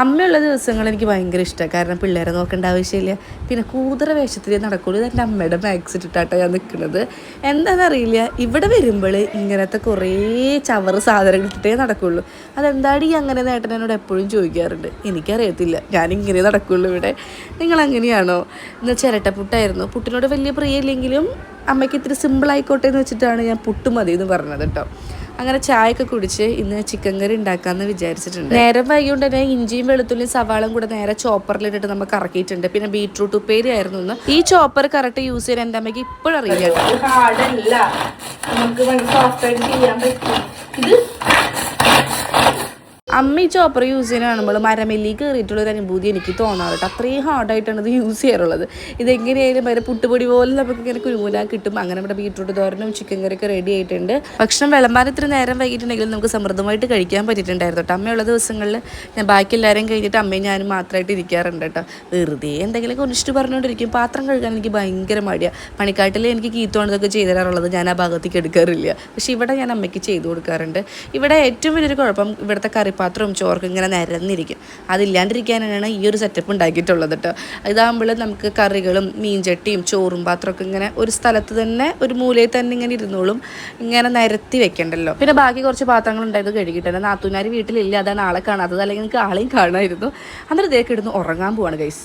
അമ്മയുള്ള ദിവസങ്ങൾ എനിക്ക് ഭയങ്കര ഇഷ്ടമാണ്. കാരണം പിള്ളേരെ നോക്കേണ്ട ആവശ്യമില്ല. പിന്നെ കൂതറ വേഷത്തിൽ നടക്കുള്ളൂ. ഇത് എൻ്റെ അമ്മയുടെ മാക്സ് ഇട്ടിട്ടാണ് ഞാൻ നിൽക്കുന്നത്. എന്താണെന്നറിയില്ല, ഇവിടെ വരുമ്പോൾ ഇങ്ങനത്തെ കുറേ ചവറ് സാധനങ്ങൾ ഇട്ടിട്ടേ നടക്കുള്ളൂ. അതെന്താടി അങ്ങനെ നേട്ടൻ എന്നോട് എപ്പോഴും ചോദിക്കാറുണ്ട്. എനിക്കറിയത്തില്ല, ഞാനിങ്ങനെ നടക്കുള്ളൂ ഇവിടെ. നിങ്ങളങ്ങനെയാണോ? ഇന്ന് ചിരട്ടപ്പുട്ടായിരുന്നു. പുട്ടിനോട് വലിയ പ്രിയമില്ലെങ്കിലും അമ്മയ്ക്ക് ഇത്തിരി സിമ്പിളായിക്കോട്ടെ എന്ന് വെച്ചിട്ടാണ് ഞാൻ പുട്ട് മതി എന്ന് പറഞ്ഞത് കേട്ടോ. അങ്ങനെ ചായയൊക്കെ കുടിച്ച് ഇന്ന് ചിക്കൻ കറി ഉണ്ടാക്കാമെന്ന് വിചാരിച്ചിട്ടുണ്ട്. നേരം വൈകിയോണ്ട് തന്നെ ഇഞ്ചിയും വെളുത്തുള്ളിയും സവാളും കൂടെ നേരെ ചോപ്പറിലിട്ടിട്ട് നമ്മൾ കറക്കിയിട്ടുണ്ട്. പിന്നെ ബീട്രൂട്ട് ഉപ്പേരി ആയിരുന്നു ഇന്ന്. ഈ ചോപ്പർ കറക്റ്റ് യൂസ് ചെയ്യാൻ എൻ്റെ അമ്മയ്ക്ക് ഇപ്പോഴും അറിയില്ല. ഹാർഡല്ല, നമുക്ക് സോഫ്റ്റ് ആയിട്ട് ചെയ്യാൻ പറ്റും. ഇത് അമ്മ ഈ ചോപ്പർ യൂസ് ചെയ്യാൻ കാണുമ്പോൾ മരമെല്ലി കയറിയിട്ടുള്ളൊരു അനുഭൂതി എനിക്ക് തോന്നാറ് കേട്ടോ. അത്രയും ഹാർഡായിട്ടാണ് ഇത് യൂസ് ചെയ്യാറുള്ളത്. ഇതെങ്ങനെയായാലും വരെ പുട്ടുപൊടി പോലെ നമുക്ക് ഇങ്ങനെ കുരുമുലാൻ കിട്ടും. അങ്ങനെ നമ്മുടെ ബീട്രൂട്ട് തോരനും ചിക്കൻ കറിയൊക്കെ റെഡി ആയിട്ടുണ്ട്. ഭക്ഷണം വിളമ്പാൻ ഇത്ര നേരം വൈകിട്ടുണ്ടെങ്കിലും നമുക്ക് സമൃദ്ധമായിട്ട് കഴിക്കാൻ പറ്റിയിട്ടുണ്ടായിരുന്നു കേട്ടോ. അമ്മയുള്ള ദിവസങ്ങളിൽ ഞാൻ ബാക്കി എല്ലാവരും കഴിഞ്ഞിട്ട് അമ്മയും ഞാനും മാത്രമായിട്ട് ഇരിക്കാറുണ്ട് കേട്ടോ. വെറുതെ എന്തെങ്കിലും കൊണ്ടിട്ട് പറഞ്ഞുകൊണ്ടിരിക്കും. പാത്രം കഴുകാൻ എനിക്ക് ഭയങ്കര മടിയാണ്. പണിക്കാട്ടിൽ എനിക്ക് കീത്തോണതൊക്കെ ചെയ്തു തരാറുള്ളത് ഞാൻ ആ ഭാഗത്തേക്ക് എടുക്കാറില്ല. പക്ഷെ ഇവിടെ ഞാൻ അമ്മയ്ക്ക് ചെയ്തു കൊടുക്കാറുണ്ട്. ഇവിടെ ഏറ്റവും വലിയൊരു കുഴപ്പം ഇവിടുത്തെ കറിപ്പാത്രവും ചോർക്കും ഇങ്ങനെ നിരന്നിരിക്കും. അതില്ലാണ്ടിരിക്കാനാണ് ഈ ഒരു സെറ്റപ്പ് ഉണ്ടാക്കിയിട്ടുള്ളത് കേട്ടോ. ഇതാകുമ്പോൾ നമുക്ക് കറികളും മീൻചട്ടിയും ചോറും പാത്രമൊക്കെ ഇങ്ങനെ ഒരു സ്ഥലത്ത് തന്നെ ഒരു മൂലയിൽ തന്നെ ഇങ്ങനെ ഇരുന്നോളും. ഇങ്ങനെ നിരത്തി വെക്കണ്ടല്ലോ. പിന്നെ ബാക്കി കുറച്ച് പാത്രങ്ങൾ ഉണ്ടായത് കഴുകിയിട്ടുണ്ട്. നാത്തൂനാർ വീട്ടിലില്ല, അതാണ് ആളെ കാണാത്തത്. അല്ലെങ്കിൽ എനിക്ക് ആളെയും കാണാമായിരുന്നു. അന്നേരം ഇതേക്ക് ഇടുന്ന് ഉറങ്ങാൻ പോവാണ് ഗൈസ്.